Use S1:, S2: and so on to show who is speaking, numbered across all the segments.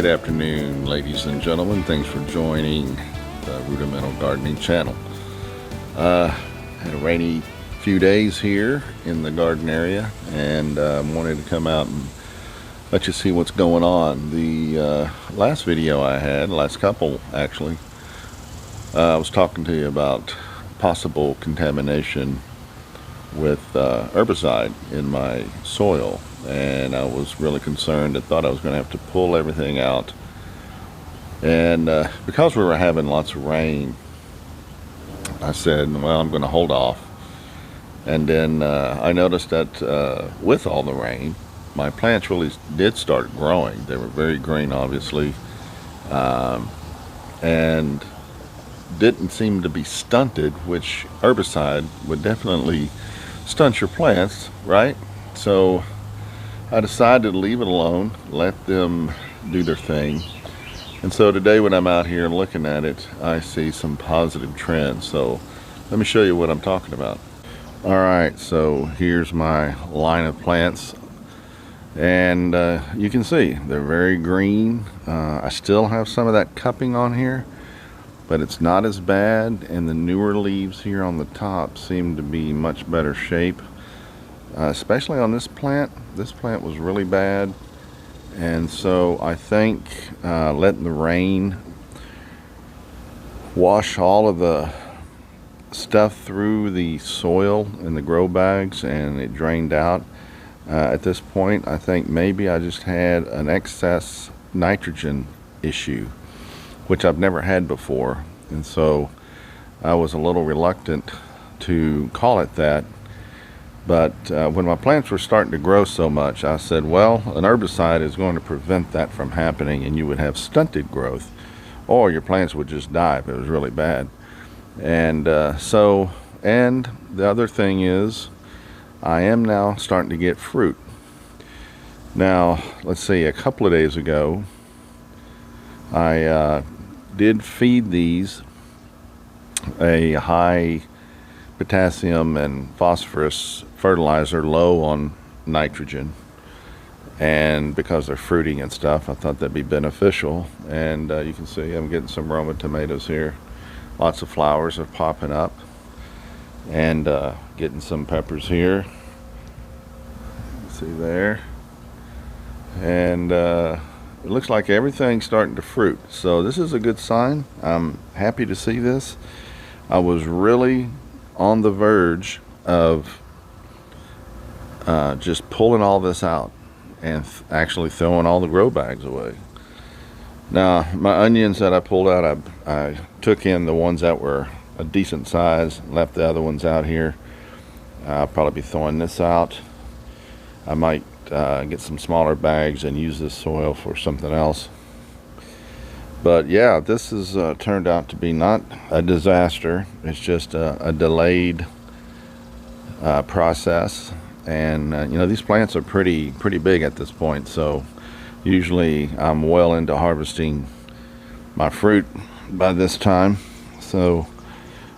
S1: afternoon, ladies and gentlemen. Thanks for joining the Rudimental Gardening channel. Had a rainy few days here in the garden area, and wanted to come out and let you see what's going on. The last video I had, last couple actually, I was talking to you about possible contamination with herbicide in my soil, and I was really concerned. I thought I was going to have to pull everything out, and because we were having lots of rain, I said, well, I'm going to hold off. And then I noticed that with all the rain, my plants really did start growing. They were very green, obviously, and didn't seem to be stunted, which herbicide would definitely stunt your plants, right? So I decided to leave it alone, let them do their thing. And so today when I'm out here looking at it, I see some positive trends. So let me show you what I'm talking about. All right, so here's my line of plants, and you can see they're very green. I still have some of that cupping on here, but it's not as bad, and the newer leaves here on the top seem to be much better shape, especially on this plant. This plant was really bad, and so I think letting the rain wash all of the stuff through the soil in the grow bags and it drained out. At this point, I think maybe I just had an excess nitrogen issue, which I've never had before, and so I was a little reluctant to call it that. But when my plants were starting to grow so much, I said, well, an herbicide is going to prevent that from happening, and you would have stunted growth, or your plants would just die if it was really bad. And and the other thing is, I am now starting to get fruit. Now, let's see, a couple of days ago, I did feed these a high potassium and phosphorus fertilizer, low on nitrogen, and because they're fruiting and stuff, I thought that'd be beneficial. And you can see I'm getting some Roma tomatoes here. Lots of flowers are popping up, and getting some peppers here. See there, and it looks like everything's starting to fruit, so this is a good sign. I'm happy to see this. I was really on the verge of just pulling all this out and actually throwing all the grow bags away. Now, my onions that I pulled out, I took in the ones that were a decent size, left the other ones out here. I'll probably be throwing this out. I might get some smaller bags and use this soil for something else. But yeah, this has turned out to be not a disaster. It's just a delayed process. And you know, these plants are pretty big at this point, so usually I'm well into harvesting my fruit by this time. So,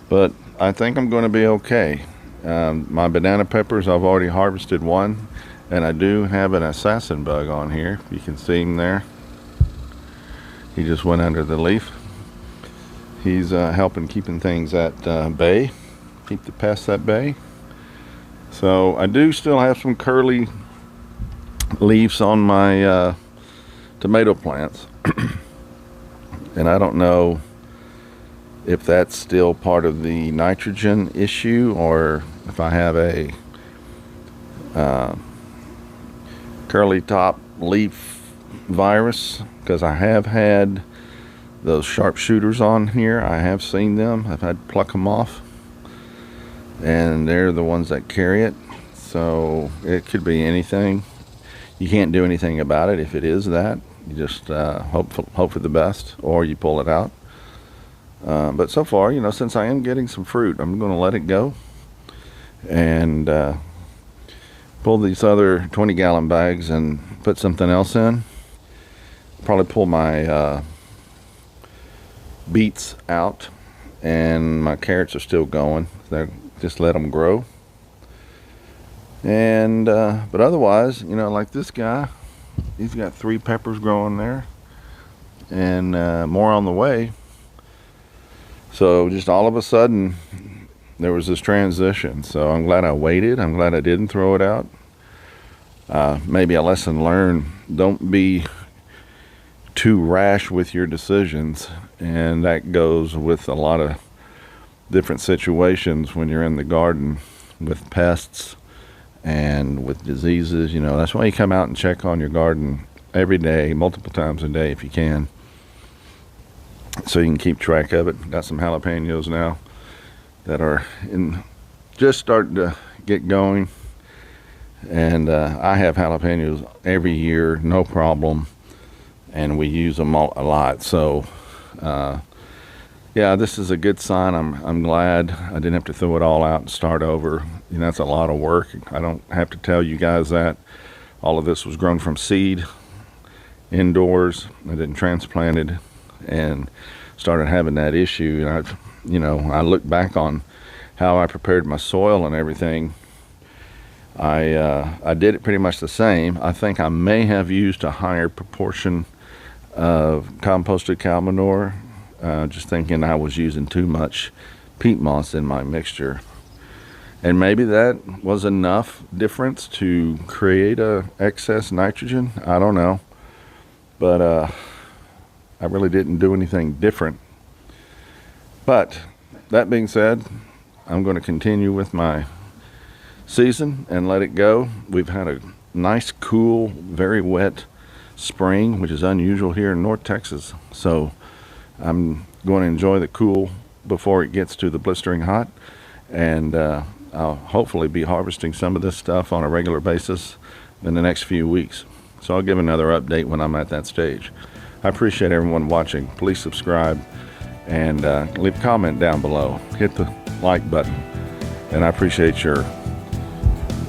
S1: but I think I'm going to be okay. My banana peppers, I've already harvested one, and I do have an assassin bug on here. You can see him there. He just went under the leaf. He's helping keeping things at bay, keep the pests at bay. So I do still have some curly leaves on my tomato plants, and I don't know if that's still part of the nitrogen issue, or if I have a curly top leaf virus, because I have had those sharpshooters on here. I have seen them. I've had to pluck them off, and they're the ones that carry it. So it could be anything. You can't do anything about it if it is that. You just hope for the best, or you pull it out. But so far, you know, since I am getting some fruit, I'm going to let it go and pull these other 20-gallon bags and put something else in. Probably pull my beets out, and my carrots are still going. Just let them grow. And but otherwise, you know, like this guy, he's got 3 peppers growing there. and more on the way. So just all of a sudden, there was this transition. So I'm glad I waited. I'm glad I didn't throw it out. Maybe a lesson learned: don't be too rash with your decisions, and that goes with a lot of different situations when you're in the garden with pests and with diseases. That's why you come out and check on your garden every day, multiple times a day if you can, so you can keep track of it. Got some jalapenos now that are just starting to get going, and I have jalapenos every year, no problem, and we use them a lot. So yeah, this is a good sign. I'm glad I didn't have to throw it all out and start over. That's a lot of work. I don't have to tell you guys that. All of this was grown from seed, indoors. I didn't transplant it, and started having that issue. And I look back on how I prepared my soil and everything. I did it pretty much the same. I think I may have used a higher proportion of composted cow manure, just thinking I was using too much peat moss in my mixture. And maybe that was enough difference to create a excess nitrogen. I don't know. But I really didn't do anything different. But that being said, I'm going to continue with my season and let it go. We've had a nice, cool, very wet spring, which is unusual here in North Texas. So I'm going to enjoy the cool before it gets to the blistering hot. And I'll hopefully be harvesting some of this stuff on a regular basis in the next few weeks. So I'll give another update when I'm at that stage. I appreciate everyone watching. Please subscribe and leave a comment down below. Hit the like button. And I appreciate your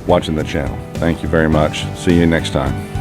S1: watching the channel. Thank you very much. See you next time.